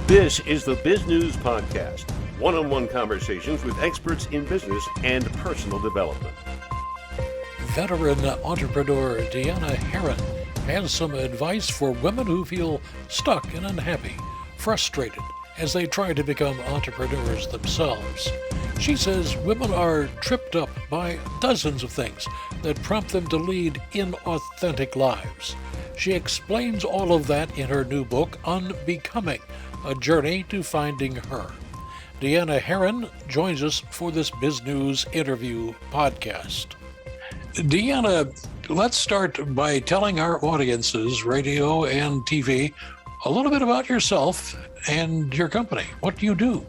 This is the Biz News Podcast, one-on-one conversations with experts in business and personal development. Veteran entrepreneur Deanna Herrin has some advice for women who feel stuck and unhappy, frustrated as they try to become entrepreneurs themselves. She says women are tripped up by dozens of things that prompt them to lead inauthentic lives. She explains all of that in her new book, Unbecoming, a journey to finding her. Deanna Herrin joins us for this Biz News interview podcast. Deanna, let's start by telling our audiences, radio and TV, a little bit about yourself and your company. What do you do?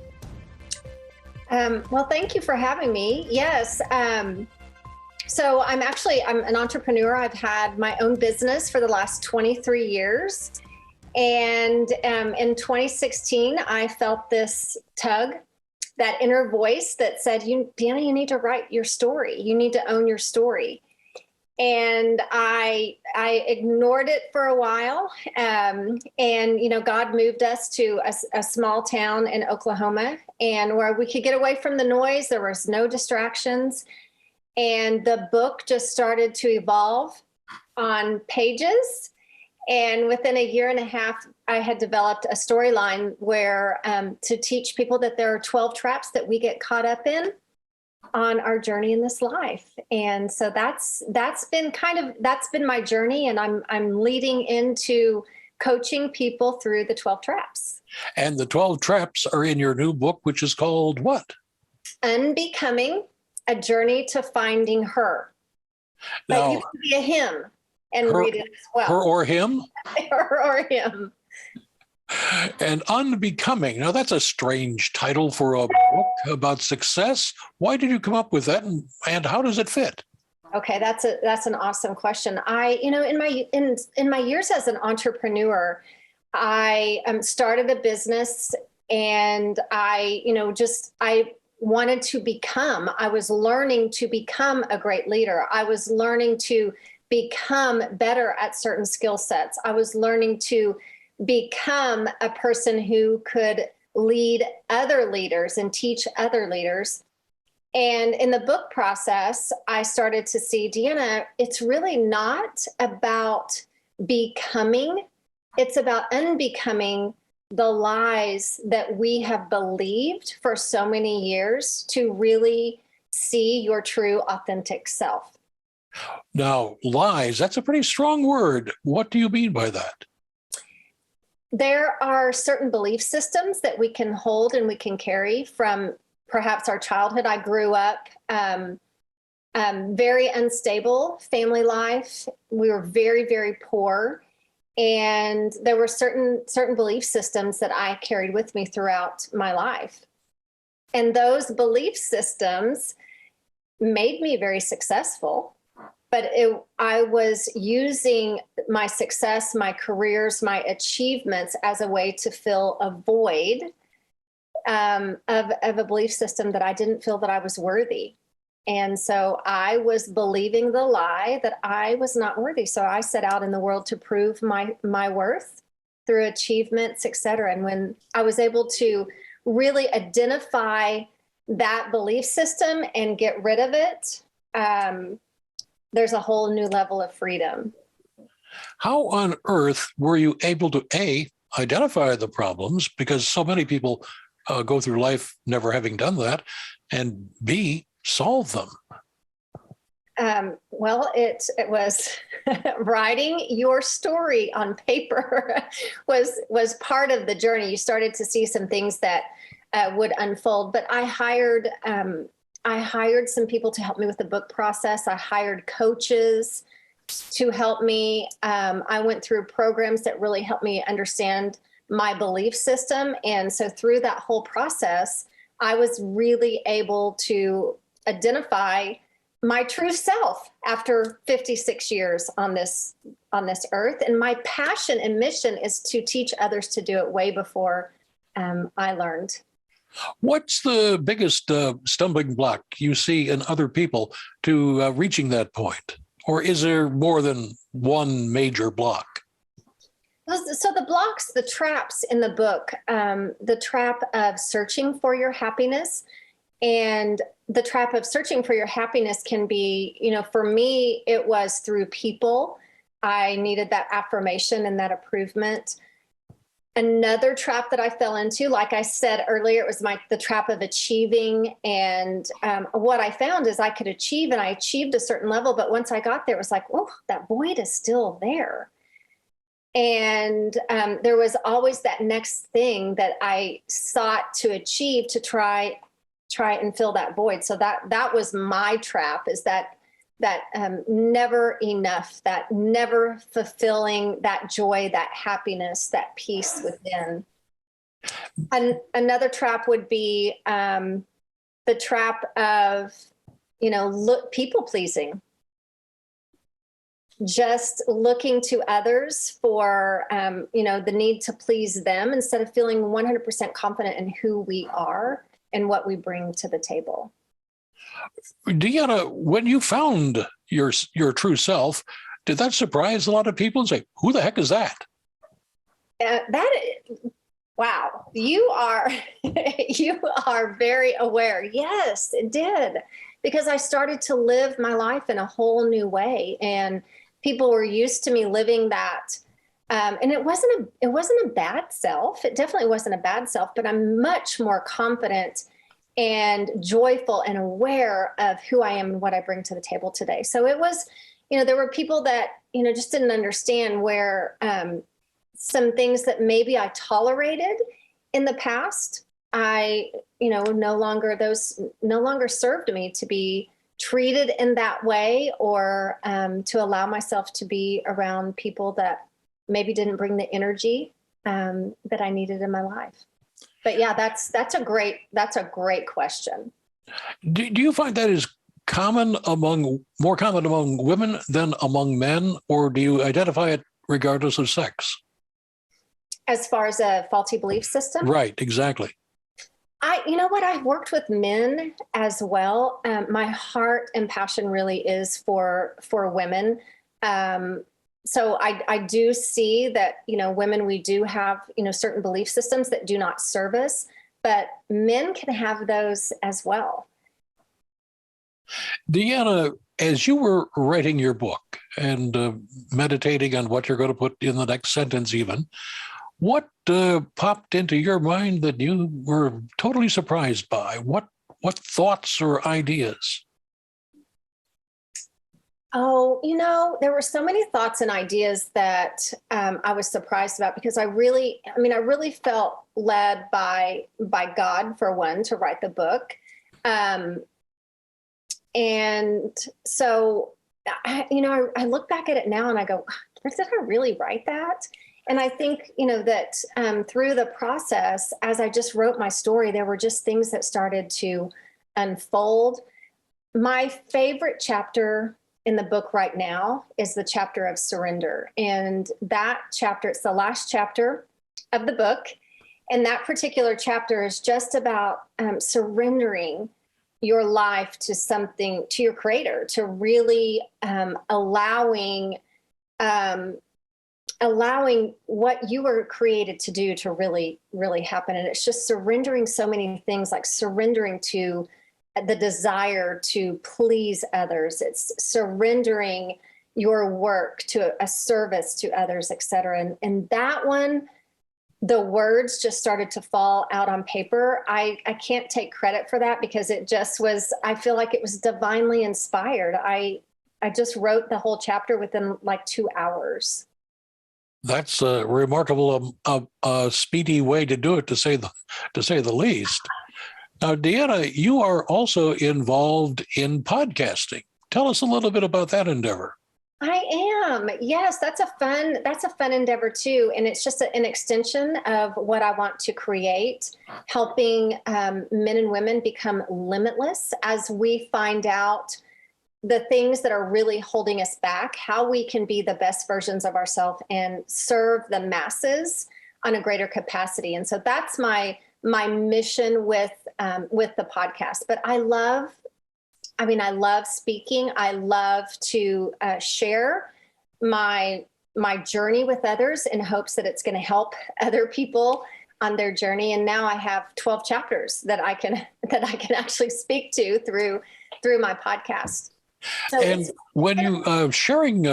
Well, thank you for having me. Yes. So I'm an entrepreneur. I've had my own business for the last 23 years. And in 2016, I felt this tug, that inner voice that said, Deanna, you need to write your story. You need to own your story. And I ignored it for a while. And God moved us to a small town in Oklahoma, and where we could get away from the noise. There was no distractions. And the book just started to evolve on pages. And within a year and a half, I had developed a storyline where to teach people that there are 12 traps that we get caught up in on our journey in this life. And so that's been my journey, and I'm leading into coaching people through the 12 traps. And the 12 traps are in your new book, which is called what? Unbecoming, a journey to finding her. But Now, you can be a him and her, read it as well. Her or him? Her or him. And Unbecoming. Now, that's a strange title for a book about success. Why did you come up with that, and how does it fit? Okay, that's an awesome question. In my years as an entrepreneur, I started a business, and I wanted to become. I was learning to become a great leader. I was learning to become better at certain skill sets. I was learning to become a person who could lead other leaders and teach other leaders. And in the book process, I started to see, Deanna, it's really not about becoming. It's about unbecoming the lies that we have believed for so many years to really see your true, authentic self. Now, lies, that's a pretty strong word. What do you mean by that? There are certain belief systems that we can hold and we can carry from perhaps our childhood. I grew up very unstable family life. We were very, very poor. And there were certain belief systems that I carried with me throughout my life. And those belief systems made me very successful. But I was using my success, my careers, my achievements as a way to fill a void of a belief system that I didn't feel that I was worthy. And so I was believing the lie that I was not worthy. So I set out in the world to prove my worth through achievements, et cetera. And when I was able to really identify that belief system and get rid of it, there's a whole new level of freedom. How on earth were you able to, A, identify the problems, because so many people go through life never having done that, and B, solve them? Well, it was writing your story on paper was part of the journey. You started to see some things that would unfold, but I hired some people to help me with the book process. I hired coaches to help me. I went through programs that really helped me understand my belief system. And so through that whole process, I was really able to identify my true self after 56 years on this earth. And my passion and mission is to teach others to do it way before I learned. What's the biggest stumbling block you see in other people to reaching that point? Or is there more than one major block? So the blocks, the traps in the book, the trap of searching for your happiness, and the trap of searching for your happiness can be, for me, it was through people. I needed that affirmation and that approval. Another trap that I fell into, like I said earlier, it was the trap of achieving. And what I found is I could achieve, and I achieved a certain level. But once I got there, it was like, oh, that void is still there. And there was always that next thing that I sought to achieve to try and fill that void. So that was my trap, is that never enough, that never fulfilling, that joy, that happiness, that peace within. And another trap would be the trap of, people pleasing. Just looking to others for, the need to please them instead of feeling 100% confident in who we are and what we bring to the table. Deanna, when you found your true self, did that surprise a lot of people and say, who the heck is that? Wow, you are very aware. Yes, it did. Because I started to live my life in a whole new way, and people were used to me living that. And it wasn't a bad self. It definitely wasn't a bad self, but I'm much more confident and joyful and aware of who I am and what I bring to the table today. So it was, there were people that, just didn't understand where some things that maybe I tolerated in the past, no longer served me to be treated in that way, or to allow myself to be around people that maybe didn't bring the energy that I needed in my life. But yeah, that's a great question. Do you find that is more common among women than among men, or do you identify it regardless of sex? As far as a faulty belief system? Right, exactly. I've worked with men as well. My heart and passion really is for women. So I do see that, women, we do have, certain belief systems that do not serve us, but men can have those as well. Deanna, as you were writing your book and meditating on what you're going to put in the next sentence even, what popped into your mind that you were totally surprised by? What thoughts or ideas? Oh, there were so many thoughts and ideas that I was surprised about, because I really felt led by God, for one, to write the book. And so, I look back at it now and I go, did I really write that? And I think, that through the process, as I just wrote my story, there were just things that started to unfold. My favorite chapter in the book right now is the chapter of surrender. And that chapter, it's the last chapter of the book. And that particular chapter is just about surrendering your life to something, to your creator, to really allowing what you were created to do to really, really happen. And it's just surrendering so many things, like surrendering to the desire to please others. It's surrendering your work to a service to others, et cetera. And that one, the words just started to fall out on paper. I can't take credit for that, because it just was, I feel like it was divinely inspired. I just wrote the whole chapter within like 2 hours. That's a remarkable, speedy way to do it, to say the least. Now, Deanna, you are also involved in podcasting. Tell us a little bit about that endeavor. I am. Yes, that's a fun endeavor too. And it's just an extension of what I want to create, helping men and women become limitless as we find out the things that are really holding us back, how we can be the best versions of ourselves and serve the masses on a greater capacity. And so that's my mission with the podcast. But I love speaking. I love to share my my journey with others in hopes that it's going to help other people on their journey. And now I have 12 chapters that I can actually speak to through my podcast. So and when you sharing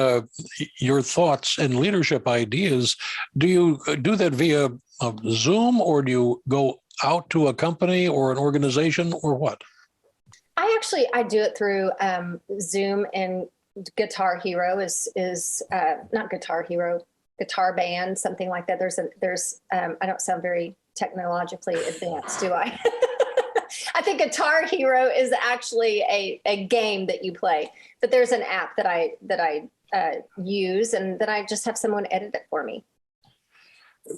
your thoughts and leadership ideas, do you do that via Zoom, or do you go out to a company or an organization, or what? I do it through Zoom, and Guitar Hero is not Guitar Hero, Guitar Band, something like that. There's I don't sound very technologically advanced, do I? I think Guitar Hero is actually a game that you play, but there's an app that I use, and then I just have someone edit it for me.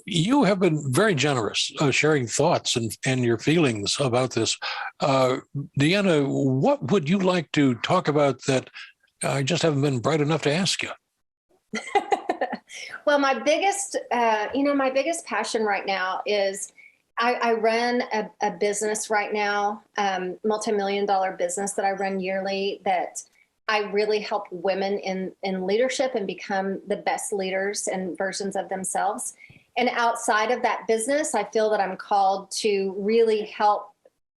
You have been very generous sharing thoughts and your feelings about this. Deanna, what would you like to talk about that I just haven't been bright enough to ask you? Well, my biggest passion right now is I run a business right now, multi-million-dollar business that I run yearly, that I really help women in leadership and become the best leaders and versions of themselves. And outside of that business, I feel that I'm called to really help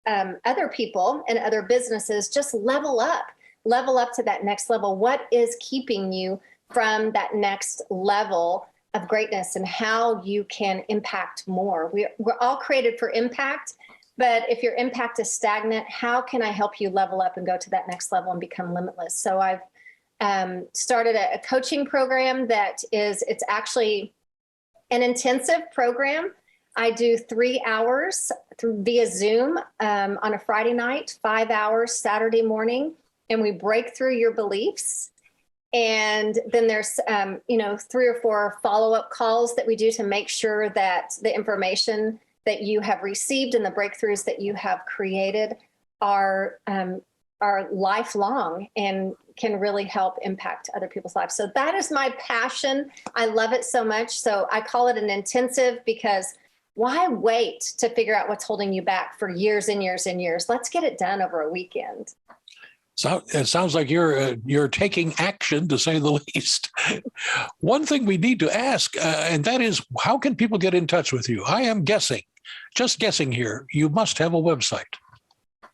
other people and other businesses just level up to that next level. What is keeping you from that next level of greatness, and how you can impact more? We're all created for impact, but if your impact is stagnant, how can I help you level up and go to that next level and become limitless? So I've started a coaching program it's actually an intensive program. I do 3 hours via Zoom on a Friday night, 5 hours Saturday morning, and we break through your beliefs. And then there's 3 or 4 follow-up calls that we do to make sure that the information that you have received and the breakthroughs that you have created are lifelong and can really help impact other people's lives. So that is my passion. I love it so much. So I call it an intensive, because why wait to figure out what's holding you back for years and years and years? Let's get it done over a weekend. So it sounds like you're taking action, to say the least. One thing we need to ask, and that is, how can people get in touch with you? I am just guessing here, you must have a website.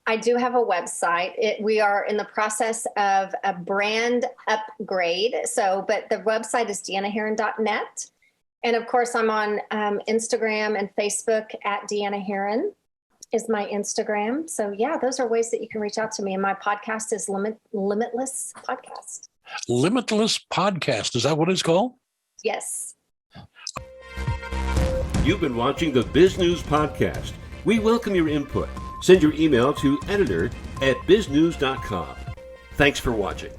I do have a website. We are in the process of a brand upgrade. But the website is deannaherrin.net. And of course, I'm on Instagram and Facebook at Deanna Herrin is my Instagram. So yeah, those are ways that you can reach out to me. And my podcast is Limitless Podcast. Limitless Podcast. Is that what it's called? Yes. You've been watching the Biz News Podcast. We welcome your input. Send your email to editor@biznews.com. Thanks for watching.